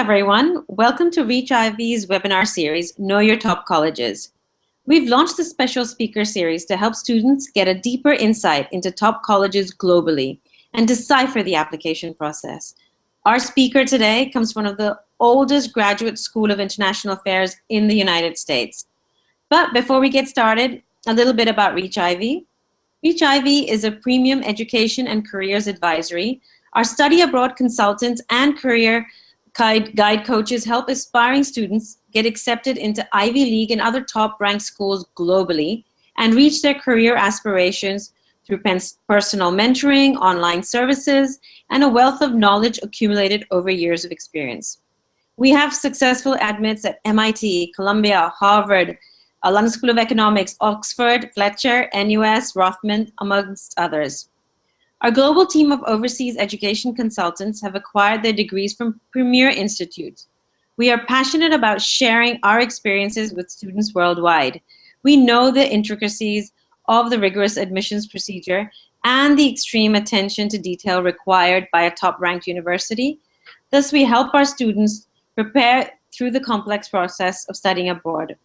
everyone. Welcome to ReachIvy's webinar series, Know Your Top Colleges. We've launched this special speaker series to help students get a deeper insight into top colleges globally and decipher the application process. Our speaker today comes from one of the oldest graduate school of international affairs in the United States. But before we get started, a little bit about ReachIvy. ReachIvy is a premium education and careers advisory. Our study abroad consultants and career guide coaches help aspiring students get accepted into Ivy League and other top-ranked schools globally and reach their career aspirations through personal mentoring, online services, and a wealth of knowledge accumulated over years of experience. We have successful admits at MIT, Columbia, Harvard, London School of Economics, Oxford, Fletcher, NUS, Rothman, amongst others. Our global team of overseas education consultants have acquired their degrees from premier institutes. We are passionate about sharing our experiences with students worldwide. We know the intricacies of the rigorous admissions procedure and the extreme attention to detail required by a top-ranked university. Thus, we help our students prepare through the complex process of studying abroad.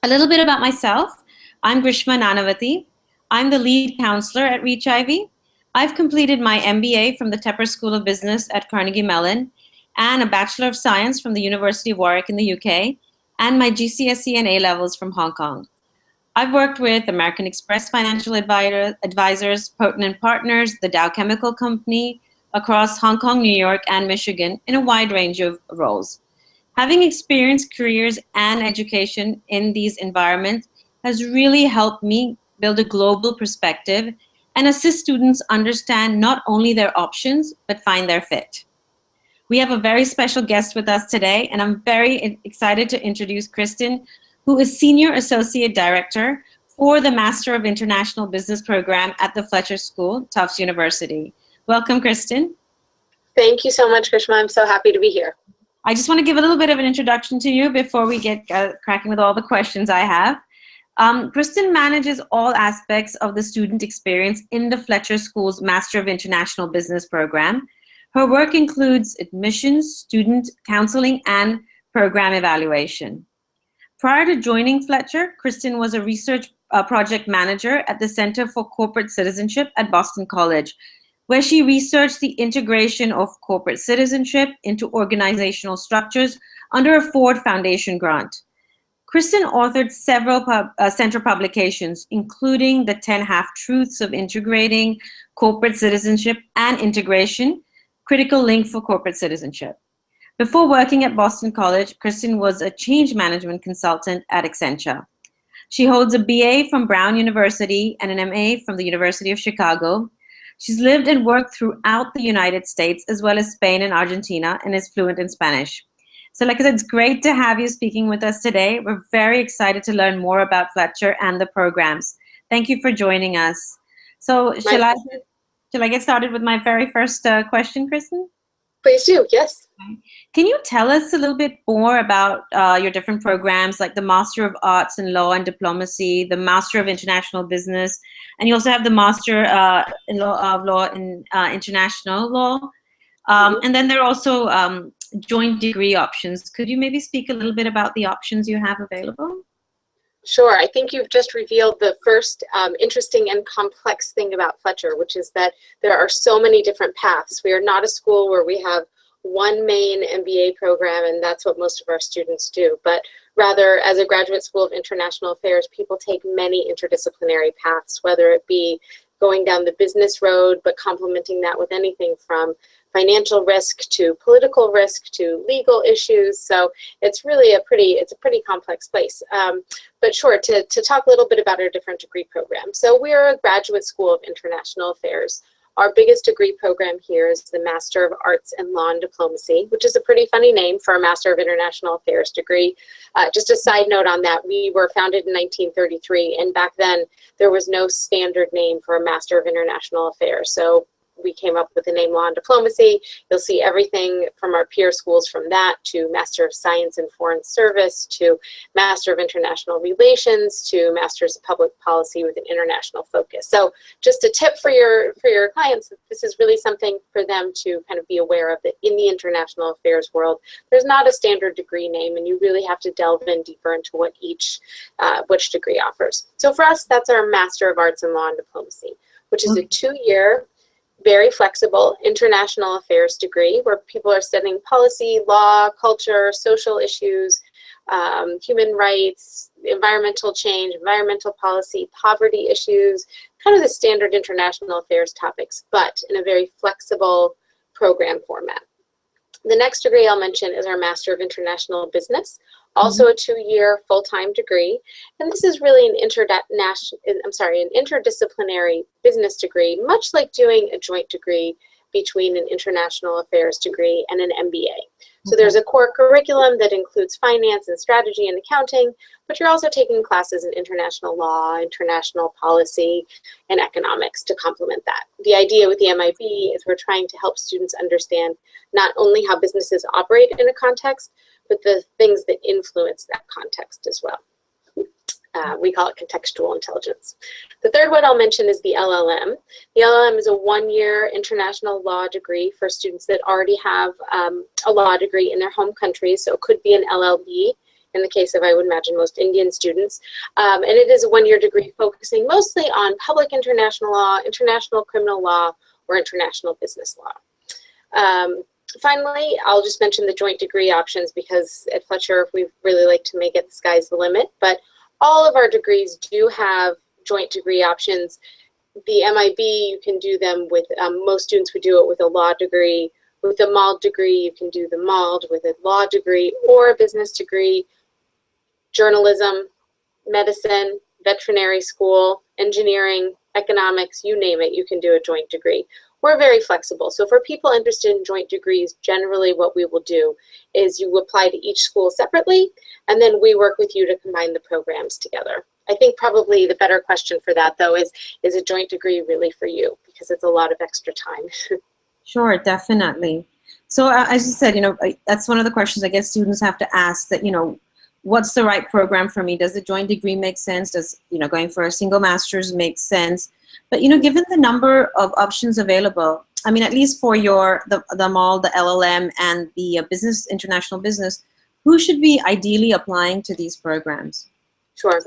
A little bit about myself. I'm Grishma Nanavati. I'm the lead counselor at ReachIvy. I've completed my MBA from the Fletcher School of Business at Carnegie Mellon and a Bachelor of Science from the University of Warwick in the UK and my GCSE and A-levels from Hong Kong. I've worked with American Express Financial Advisors, Potent & Partners, the Dow Chemical Company across Hong Kong, New York, and Michigan in a wide range of roles. Having experienced careers and education in these environments has really helped me build a global perspective and assist students understand not only their options, but find their fit. We have a very special guest with us today, and I'm very excited to introduce Kristen, who is Senior Associate Director for the Master of International Business program at the Fletcher School, Tufts University. Welcome, Kristen. Thank you so much, Grishma. I'm so happy to be here. I just want to give a little bit of an introduction to you before we get cracking with all the questions I have. Kristen manages all aspects of the student experience in the Fletcher School's Master of International Business program. Her work includes admissions, student counseling, and program evaluation. Prior to joining Fletcher, Kristen was a research project manager at the Center for Corporate Citizenship at Boston College, where she researched the integration of corporate citizenship into organizational structures under a Ford Foundation grant. Kristen authored several center publications, including the 10 Half-Truths of Integrating Corporate Citizenship and Integration, Critical Link for Corporate Citizenship. Before working at Boston College, Kristen was a change management consultant at Accenture. She holds a BA from Brown University and an MA from the University of Chicago. She's lived and worked throughout the United States, as well as Spain and Argentina, and is fluent in Spanish. So like I said, it's great to have you speaking with us today. We're very excited to learn more about Fletcher and the programs. Thank you for joining us. So shall I get started with my very first question, Kristen? Please do, yes. Can you tell us a little bit more about your different programs, like the Master of Arts in Law and Diplomacy, the Master of International Business, and you also have the Master in Law in International Law. And then there are also joint degree options. Could you maybe speak a little bit about the options you have available? Sure. I think you've just revealed the first interesting and complex thing about Fletcher, which is that there are so many different paths. We are not a school where we have one main MBA program and that's what most of our students do, but rather as a graduate school of international affairs, people take many interdisciplinary paths, whether it be going down the business road, but complementing that with anything from financial risk to political risk to legal issues. So it's really a pretty complex place. But sure, to talk a little bit about our different degree programs. So we're a graduate school of international affairs. Our biggest degree program here is the Master of Arts in Law and Diplomacy, which is a pretty funny name for a Master of International Affairs degree. Just a side note on that, we were founded in 1933, and back then there was no standard name for a Master of International Affairs. So we came up with the name Law and Diplomacy. You'll see everything from our peer schools from that to Master of Science in Foreign Service to Master of International Relations to Masters of Public Policy with an international focus. So just a tip for your clients, that this is really something for them to kind of be aware of, that in the international affairs world, there's not a standard degree name, and you really have to delve in deeper into what which degree offers. So for us, that's our Master of Arts in Law and Diplomacy, which is a 2-year, very flexible international affairs degree where people are studying policy, law, culture, social issues, human rights, environmental change, environmental policy, poverty issues, kind of the standard international affairs topics, but in a very flexible program format. The next degree I'll mention is our Master of International Business, also a 2-year full-time degree. And this is really an interdisciplinary business degree, much like doing a joint degree between an international affairs degree and an MBA. So there's a core curriculum that includes finance and strategy and accounting, but you're also taking classes in international law, international policy, and economics to complement that. The idea with the MIB is we're trying to help students understand not only how businesses operate in a context, but the things that influence that context as well. We call it contextual intelligence. The third one I'll mention is the LLM. The LLM is a 1-year international law degree for students that already have a law degree in their home country. So it could be an LLB in the case of, I would imagine, most Indian students. And it is a 1-year degree focusing mostly on public international law, international criminal law, or international business law. Finally, I'll just mention the joint degree options because at Fletcher, we really like to make it the sky's the limit. But all of our degrees do have joint degree options. The MIB, you can do them with, most students would do it with a law degree. With a MALD degree, you can do the MALD with a law degree or a business degree, journalism, medicine, veterinary school, engineering, economics, you name it, you can do a joint degree. We're very flexible. So for people interested in joint degrees, generally what we will do is you apply to each school separately, and then we work with you to combine the programs together. I think probably the better question for that, though, is a joint degree really for you? Because it's a lot of extra time. Sure, definitely. So as you said, that's one of the questions I guess students have to ask, that, what's the right program for me? Does the joint degree make sense? Does, going for a single master's make sense? But, given the number of options available, I mean, at least for the MAL, the LLM, and the international business, who should be ideally applying to these programs? Sure.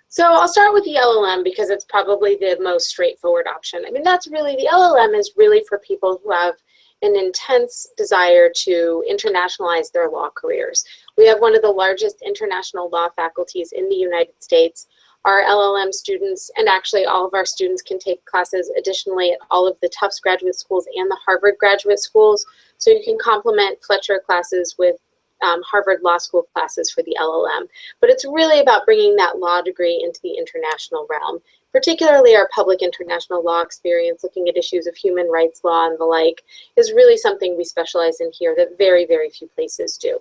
So I'll start with the LLM because it's probably the most straightforward option. I mean, the LLM is really for people who have an intense desire to internationalize their law careers. We have one of the largest international law faculties in the United States. Our LLM students, and actually all of our students, can take classes additionally at all of the Tufts graduate schools and the Harvard graduate schools. So you can complement Fletcher classes with Harvard Law School classes for the LLM. But it's really about bringing that law degree into the international realm, particularly our public international law experience, looking at issues of human rights law and the like, is really something we specialize in here that very, very few places do.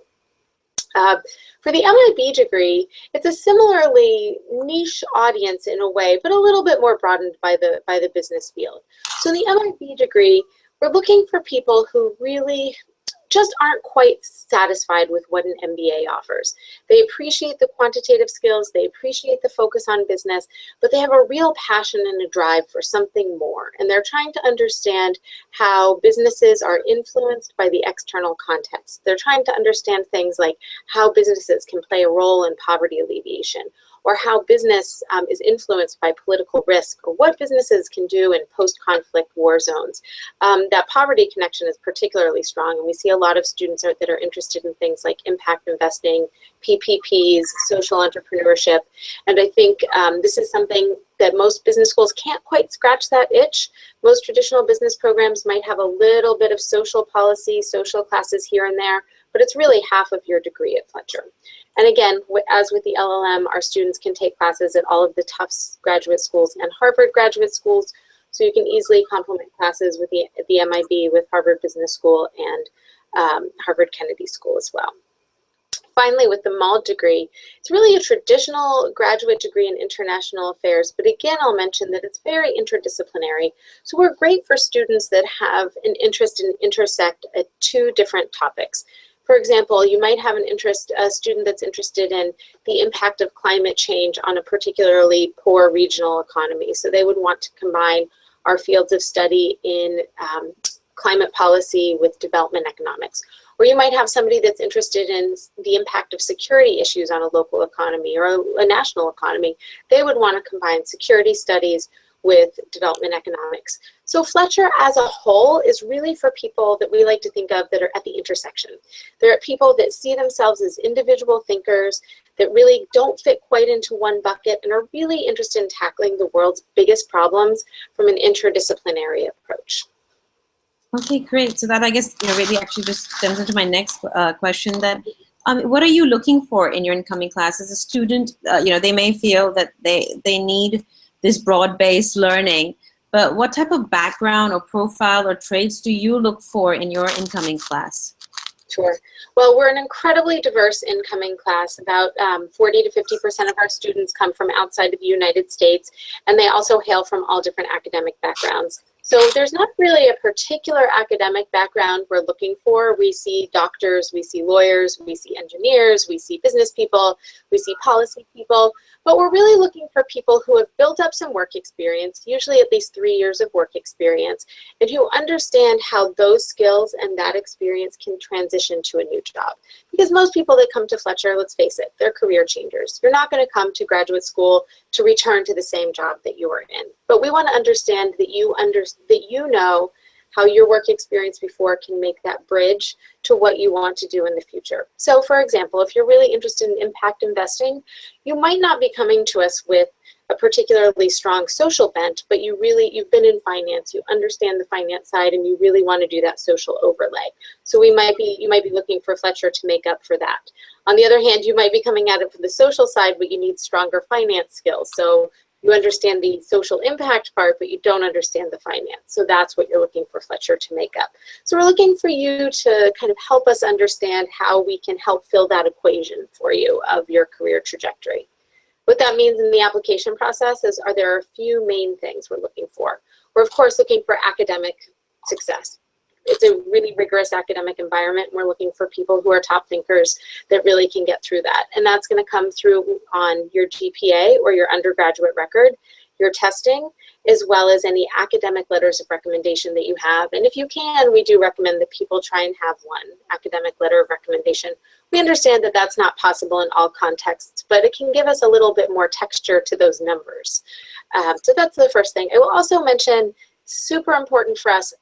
For the MIB degree, it's a similarly niche audience in a way, but a little bit more broadened by the business field. So in the MIB degree, we're looking for people who really just aren't quite satisfied with what an MBA offers. They appreciate the quantitative skills, they appreciate the focus on business, but they have a real passion and a drive for something more. And they're trying to understand how businesses are influenced by the external context. They're trying to understand things like how businesses can play a role in poverty alleviation, or how business is influenced by political risk, or what businesses can do in post-conflict war zones. That poverty connection is particularly strong, and we see a lot of students that are interested in things like impact investing, PPPs, social entrepreneurship, and I think this is something that most business schools can't quite scratch that itch. Most traditional business programs might have a little bit of social policy, social classes here and there, but it's really half of your degree at Fletcher. And again, as with the LLM, our students can take classes at all of the Tufts graduate schools and Harvard graduate schools, so you can easily complement classes with the MIB with Harvard Business School and Harvard Kennedy School as well. Finally, with the MALD degree, it's really a traditional graduate degree in international affairs, but again, I'll mention that it's very interdisciplinary. So we're great for students that have an interest in intersect at two different topics. For example, you might have a student that's interested in the impact of climate change on a particularly poor regional economy. So they would want to combine our fields of study in climate policy with development economics. Or you might have somebody that's interested in the impact of security issues on a local economy or a national economy. They would want to combine security studies with development economics. So Fletcher as a whole is really for people that we like to think of that are at the intersection. They're people that see themselves as individual thinkers that really don't fit quite into one bucket and are really interested in tackling the world's biggest problems from an interdisciplinary approach. Okay, great. So that, I guess, really actually just stems into my next question. That what are you looking for in your incoming class? As a student, they may feel that they need this broad-based learning, but what type of background or profile or traits do you look for in your incoming class? Sure. Well, we're an incredibly diverse incoming class. About 40 to 50% of our students come from outside of the United States, and they also hail from all different academic backgrounds. So there's not really a particular academic background we're looking for. We see doctors, we see lawyers, we see engineers, we see business people, we see policy people, but we're really looking for people who have built up some work experience, usually at least 3 years of work experience, and who understand how those skills and that experience can transition to a new job. Because most people that come to Fletcher, let's face it, they're career changers. You're not going to come to graduate school to return to the same job that you were in. But we want to understand that you know how your work experience before can make that bridge to what you want to do in the future. So for example, if you're really interested in impact investing, you might not be coming to us with a particularly strong social bent, but you've been in finance, you understand the finance side, and you really want to do that social overlay. So you might be looking for Fletcher to make up for that. On the other hand, you might be coming at it from the social side, but you need stronger finance skills. So you understand the social impact part, but you don't understand the finance. So that's what you're looking for Fletcher to make up. So we're looking for you to kind of help us understand how we can help fill that equation for you of your career trajectory. What that means in the application process is there are a few main things we're looking for. We're of course looking for academic success. It's a really rigorous academic environment. We're looking for people who are top thinkers that really can get through that. And that's going to come through on your GPA or your undergraduate record, your testing, as well as any academic letters of recommendation that you have. And if you can, we do recommend that people try and have one academic letter of recommendation. We understand that that's not possible in all contexts, but it can give us a little bit more texture to those numbers. So that's the first thing. I will also mention, super important for us,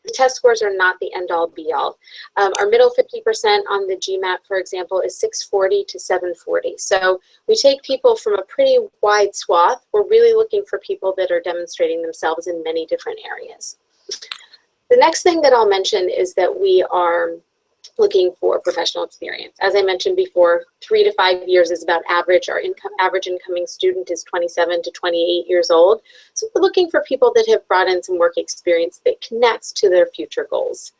the test scores are not the end-all be-all. Our middle 50% on the GMAT, for example, is 640 to 740. So we take people from a pretty wide swath. We're really looking for people that are demonstrating themselves in many different areas. The next thing that I'll mention is that we are looking for professional experience. As I mentioned before, 3 to 5 years is about average. Our average incoming student is 27 to 28 years old. So we're looking for people that have brought in some work experience that connects to their future goals.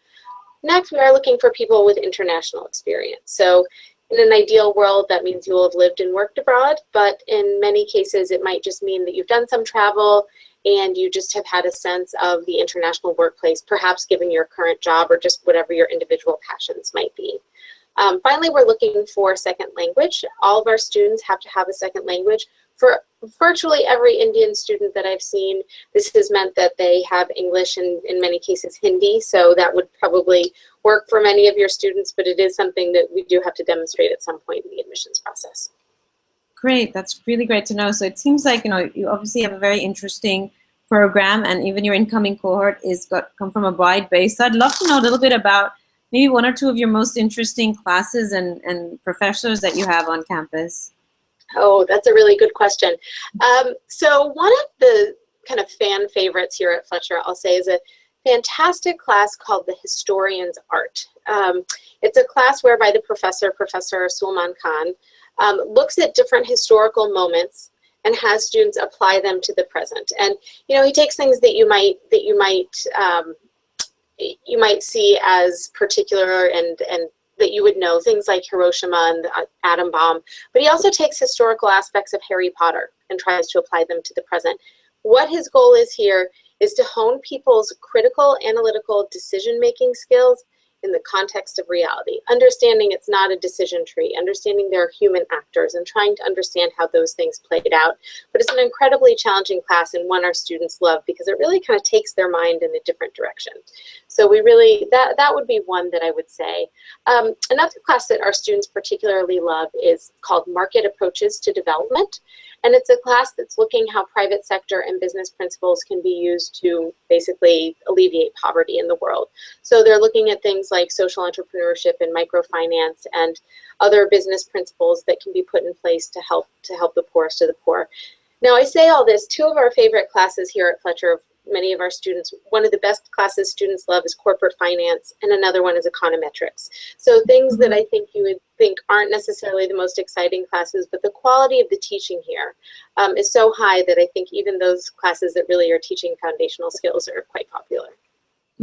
Next, we are looking for people with international experience. So in an ideal world, that means you will have lived and worked abroad, but in many cases, it might just mean that you've done some travel and you just have had a sense of the international workplace, perhaps given your current job or just whatever your individual passions might be. Finally, we're looking for second language. All of our students have to have a second language. For virtually every Indian student that I've seen, this has meant that they have English and in many cases Hindi, so that would probably work for many of your students, but it is something that we do have to demonstrate at some point in the admissions process. Great, that's really great to know. So it seems like you obviously have a very interesting program, and even your incoming cohort come from a wide base. So I'd love to know a little bit about maybe one or two of your most interesting classes and professors that you have on campus. Oh, that's a really good question. So one of the kind of fan favorites here at Fletcher, I'll say, is a fantastic class called The Historian's Art. It's a class whereby the Professor Sulman Khan, looks at different historical moments and has students apply them to the present. And he takes things that you might see as particular and that you would know, things like Hiroshima and the atom bomb, but he also takes historical aspects of Harry Potter and tries to apply them to the present. What his goal is here is to hone people's critical analytical decision-making skills in the context of reality, understanding it's not a decision tree, understanding there are human actors, and trying to understand how those things played out. But it's an incredibly challenging class, and one our students love because it really kind of takes their mind in a different direction. So we really, that would be one that I would say. Another class that our students particularly love is called Market Approaches to Development. And it's a class that's looking how private sector and business principles can be used to basically alleviate poverty in the world. So they're looking at things like social entrepreneurship and microfinance and other business principles that can be put in place to help the poorest of the poor. Now, I say all this, two of our favorite classes here at Fletcher, many of our students, one of the best classes students love is corporate finance, and another one is econometrics. So things that I think you would think aren't necessarily the most exciting classes, but the quality of the teaching here is so high that I think even those classes that really are teaching foundational skills are quite popular.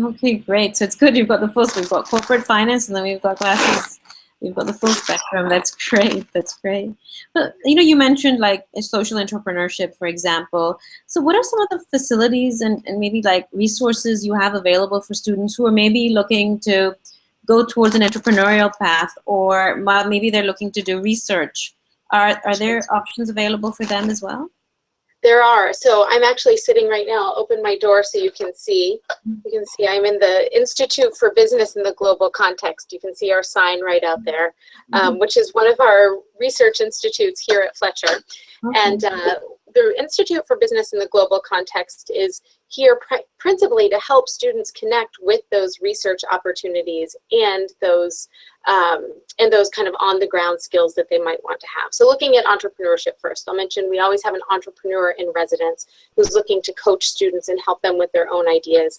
Okay, great. So it's good you've got the full, we've got corporate finance, and then we've got classes, we've got the full spectrum. That's great. That's great. But, you know, you mentioned like social entrepreneurship, for example. So what are some of the facilities and maybe like resources you have available for students who are maybe looking to go towards an entrepreneurial path, or maybe they're looking to do research? Are there options available for them as well? There are. So I'm actually sitting right now. I'll open my door so you can see. You can see I'm in the Institute for Business in the Global Context. You can see our sign right out there, which is one of our research institutes here at Fletcher. Okay. And the Institute for Business in the Global Context is here principally to help students connect with those research opportunities and those kind of on-the-ground skills that they might want to have. So looking at entrepreneurship first, I'll mention we always have an entrepreneur in residence who's looking to coach students and help them with their own ideas.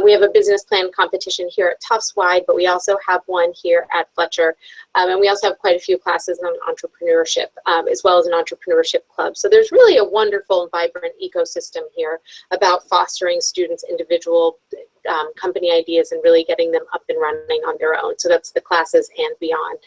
We have a business plan competition here at Tufts wide, but we also have one here at Fletcher. And we also have quite a few classes on entrepreneurship, as well as an entrepreneurship club. So there's really a wonderful and vibrant ecosystem here about fostering students' individual company ideas and really getting them up and running on their own. So that's the classes and beyond.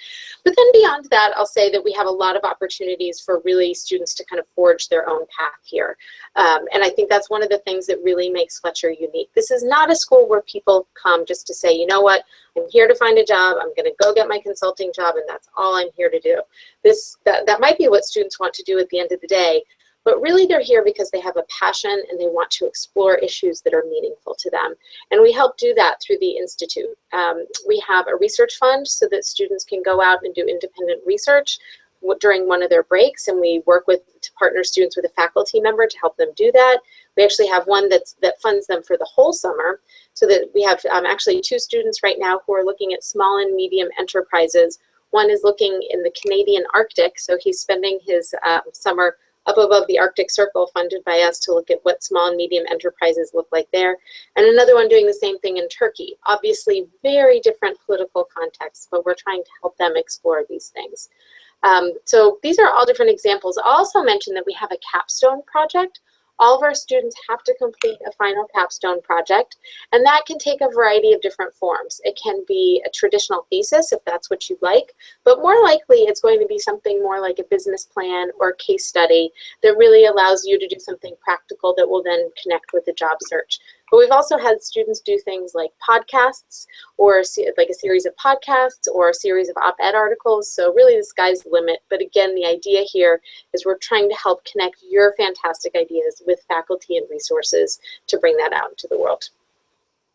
But then beyond that, I'll say that we have a lot of opportunities for really students to kind of forge their own path here. And I think that's one of the things that really makes Fletcher unique. This is not a school where people come just to say, you know what, I'm here to find a job, I'm going to go get my consulting job, and that's all I'm here to do. That might be what students want to do at the end of the day, but really they're here because they have a passion and they want to explore issues that are meaningful to them. And we help do that through the Institute. We have a research fund so that students can go out and do independent research during one of their breaks, and we work to partner students with a faculty member to help them do that. We actually have one that funds them for the whole summer, so that we have actually 2 students right now who are looking at small and medium enterprises. One is looking in the Canadian Arctic, so he's spending his summer up above the Arctic Circle, funded by us, to look at what small and medium enterprises look like there. And another one doing the same thing in Turkey. Obviously, very different political contexts, but we're trying to help them explore these things. So these are all different examples. I'll also mention that we have a capstone project. All of our students have to complete a final capstone project, and that can take a variety of different forms. It can be a traditional thesis, if that's what you like, but more likely it's going to be something more like a business plan or a case study that really allows you to do something practical that will then connect with the job search. But we've also had students do things like podcasts, or like a series of podcasts, or a series of op-ed articles. So really the sky's the limit. But again, the idea here is we're trying to help connect your fantastic ideas with faculty and resources to bring that out into the world.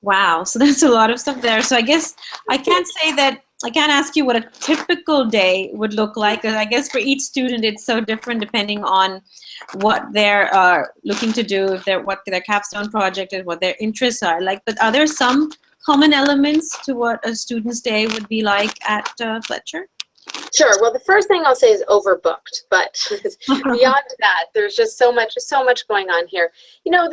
Wow, so that's a lot of stuff there. So I guess I can't ask you what a typical day would look like. I guess for each student it's so different depending on what they're looking to do, what their capstone project is, what their interests are like. But are there some common elements to what a student's day would be like at Fletcher? Sure. Well, the first thing I'll say is overbooked, but beyond that, there's just so much going on here. You know,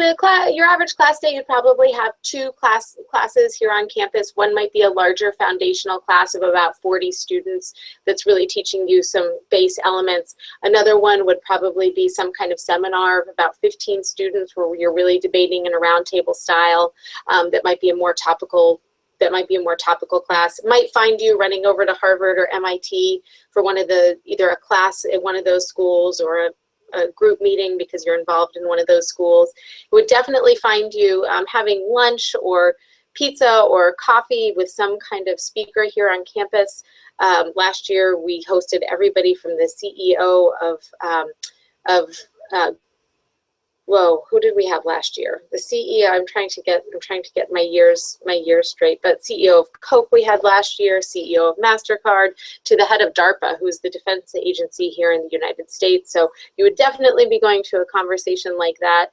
your average class day, you'd probably have 2 classes here on campus. One might be a larger foundational class of about 40 students that's really teaching you some base elements. Another one would probably be some kind of seminar of about 15 students where you're really debating in a roundtable style that might be a more topical that might be a more topical class. It might find you running over to Harvard or MIT for one of the, either a class at one of those schools or a group meeting because you're involved in one of those schools. It would definitely find you having lunch or pizza or coffee with some kind of speaker here on campus. Last year, we hosted everybody from the CEO whoa, who did we have last year? The CEO, I'm trying to get my years straight, but CEO of Coke we had last year, CEO of MasterCard, to the head of DARPA, who's the defense agency here in the United States. So you would definitely be going to a conversation like that.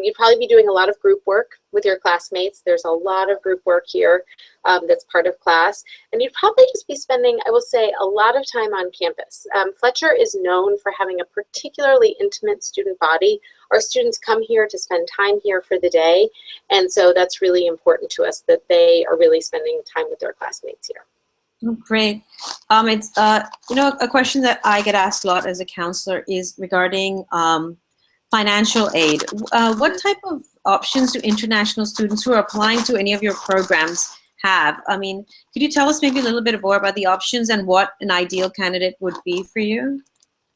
You'd probably be doing a lot of group work with your classmates. There's a lot of group work here that's part of class. And you'd probably just be spending, I will say, a lot of time on campus. Fletcher is known for having a particularly intimate student body. Our students come here to spend time here for the day. And so that's really important to us that they are really spending time with their classmates here. Oh, great. It's, you know, a question that I get asked a lot as a counselor is regarding financial aid. What type of options do international students who are applying to any of your programs have? I mean, could you tell us maybe a little bit more about the options and what an ideal candidate would be for you?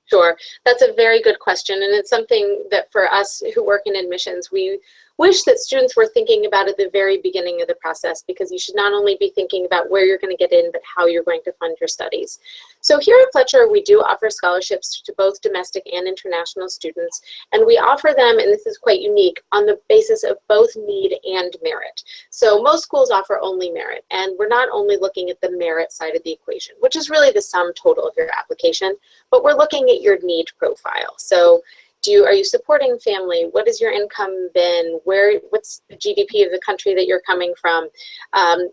Sure, that's a very good question, and it's something that for us who work in admissions, we wish that students were thinking about at the very beginning of the process, because you should not only be thinking about where you're going to get in, but how you're going to fund your studies. So here at Fletcher, we do offer scholarships to both domestic and international students, and we offer them, and this is quite unique, on the basis of both need and merit. So most schools offer only merit, and we're not only looking at the merit side of the equation, which is really the sum total of your application, but we're looking at your need profile. So are you supporting family? What has your income been? What's the GDP of the country that you're coming from?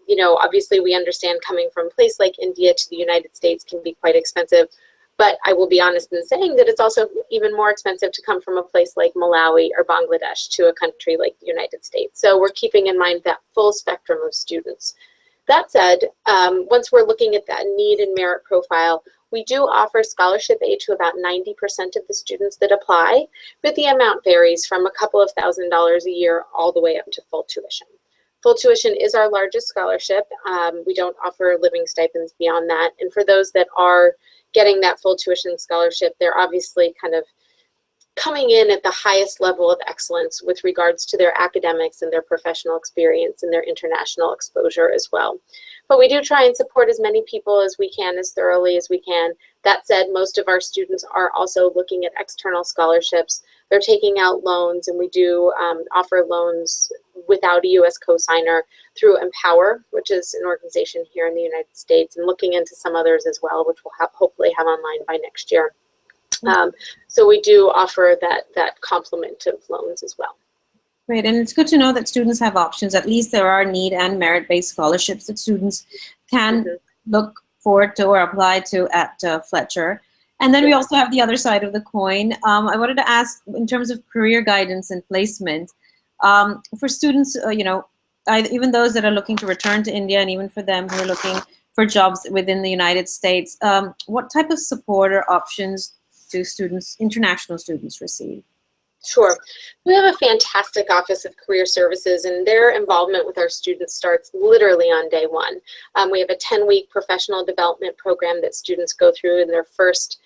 You know, obviously we understand coming from a place like India to the United States can be quite expensive, but I will be honest in saying that it's also even more expensive to come from a place like Malawi or Bangladesh to a country like the United States. So we're keeping in mind that full spectrum of students. That said, once we're looking at that need and merit profile, we do offer scholarship aid to about 90% of the students that apply, but the amount varies from a couple of $1,000s a year all the way up to full tuition. Full tuition is our largest scholarship. We don't offer living stipends beyond that. And for those that are getting that full tuition scholarship, they're obviously kind of coming in at the highest level of excellence with regards to their academics and their professional experience and their international exposure as well. But we do try and support as many people as we can, as thoroughly as we can. That said, most of our students are also looking at external scholarships. They're taking out loans, and we do offer loans without a U.S. cosigner through Empower, which is an organization here in the United States, and looking into some others as well, which we'll hopefully have online by next year. So we do offer that complement of loans as well. Great, and it's good to know that students have options. At least there are need and merit-based scholarships that students can look forward to or apply to at Fletcher. And then we also have the other side of the coin. I wanted to ask, in terms of career guidance and placement, for students, you know, even those that are looking to return to India, and even for them who are looking for jobs within the United States, what type of support or options do students, international students, receive? Sure. We have a fantastic Office of Career Services, and their involvement with our students starts literally on day one. We have a 10-week professional development program that students go through in their first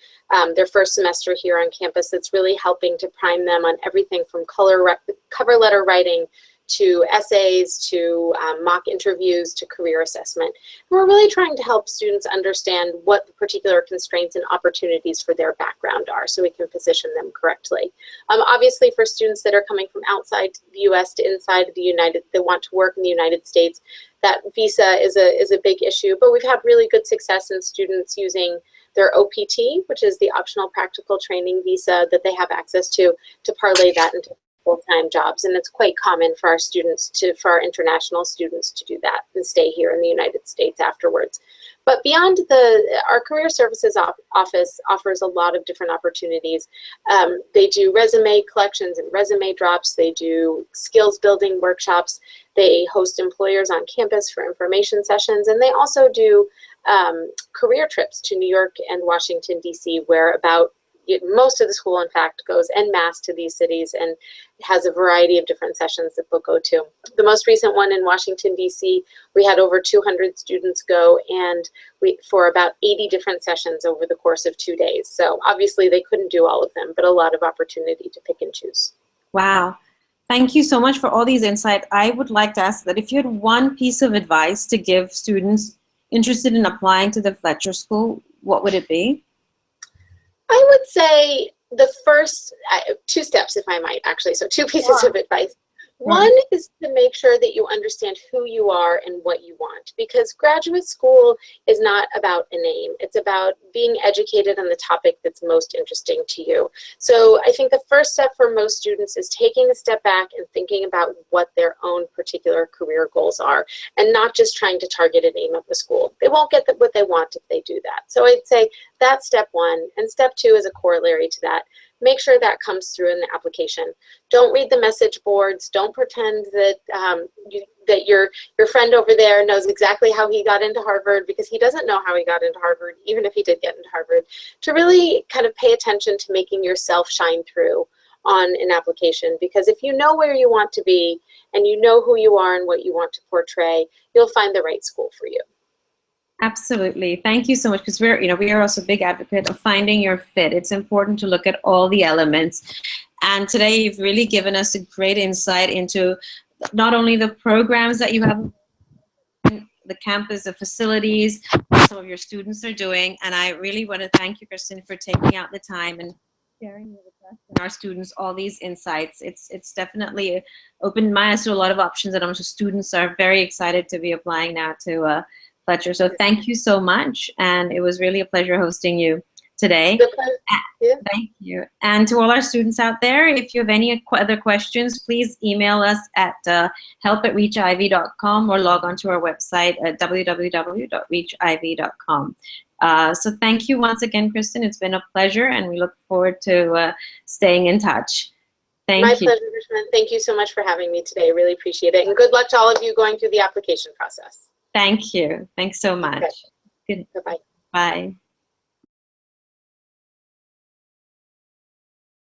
semester here on campus that's really helping to prime them on everything from cover letter writing to essays, to mock interviews, to career assessment. And we're really trying to help students understand what the particular constraints and opportunities for their background are so we can position them correctly. Obviously, for students that are coming from outside the U.S. to inside the that want to work in the United States, that visa is a big issue, but we've had really good success in students using their OPT, which is the optional practical training visa that they have access to parlay that into full-time jobs. And it's quite common for our students for our international students to do that and stay here in the United States afterwards. But beyond our Career Services Office offers a lot of different opportunities. They do resume collections and resume drops. They do skills building workshops. They host employers on campus for information sessions. And they also do career trips to New York and Washington, D.C., where about most of the school, in fact, goes en masse to these cities and has a variety of different sessions that they'll go to. The most recent one in Washington, D.C., we had over 200 students go, and for about 80 different sessions over the course of 2 days. So obviously they couldn't do all of them, but a lot of opportunity to pick and choose. Wow. Thank you so much for all these insights. I would like to ask that if you had one piece of advice to give students interested in applying to the Fletcher School, what would it be? I would say the first 2 steps, if I might, actually. So 2 pieces of advice. One is to make sure that you understand who you are and what you want, because graduate school is not about a name. It's about being educated on the topic that's most interesting to you. So I think the first step for most students is taking a step back and thinking about what their own particular career goals are, and not just trying to target a name of the school. They won't get what they want if they do that. So I'd say that's step 1. And step 2 is a corollary to that. Make sure that comes through in the application. Don't read the message boards. Don't pretend that that your friend over there knows exactly how he got into Harvard, because he doesn't know how he got into Harvard, even if he did get into Harvard. To really kind of pay attention to making yourself shine through on an application, because if you know where you want to be and you know who you are and what you want to portray, you'll find the right school for you. Absolutely. Thank you so much, because we are also a big advocate of finding your fit. It's important to look at all the elements. And today you've really given us a great insight into not only the programs that you have, the campus, the facilities, what some of your students are doing. And I really want to thank you, Kristen, for taking out the time and sharing with us and our students all these insights. It's definitely opened my eyes to a lot of options, and I'm sure students are very excited to be applying now to Fletcher. So thank you so much, and it was really a pleasure hosting you today. Yeah. Thank you. And to all our students out there, if you have any other questions, please email us at help@reachivy.com or log on to our website at www.reachivy.com. So thank you once again, Kristen. It's been a pleasure, and we look forward to staying in touch. Thank you. My pleasure, Richmond. Thank you so much for having me today. Really appreciate it. And good luck to all of you going through the application process. Thank you. Thanks so much. Okay. Good. Bye-bye. Bye.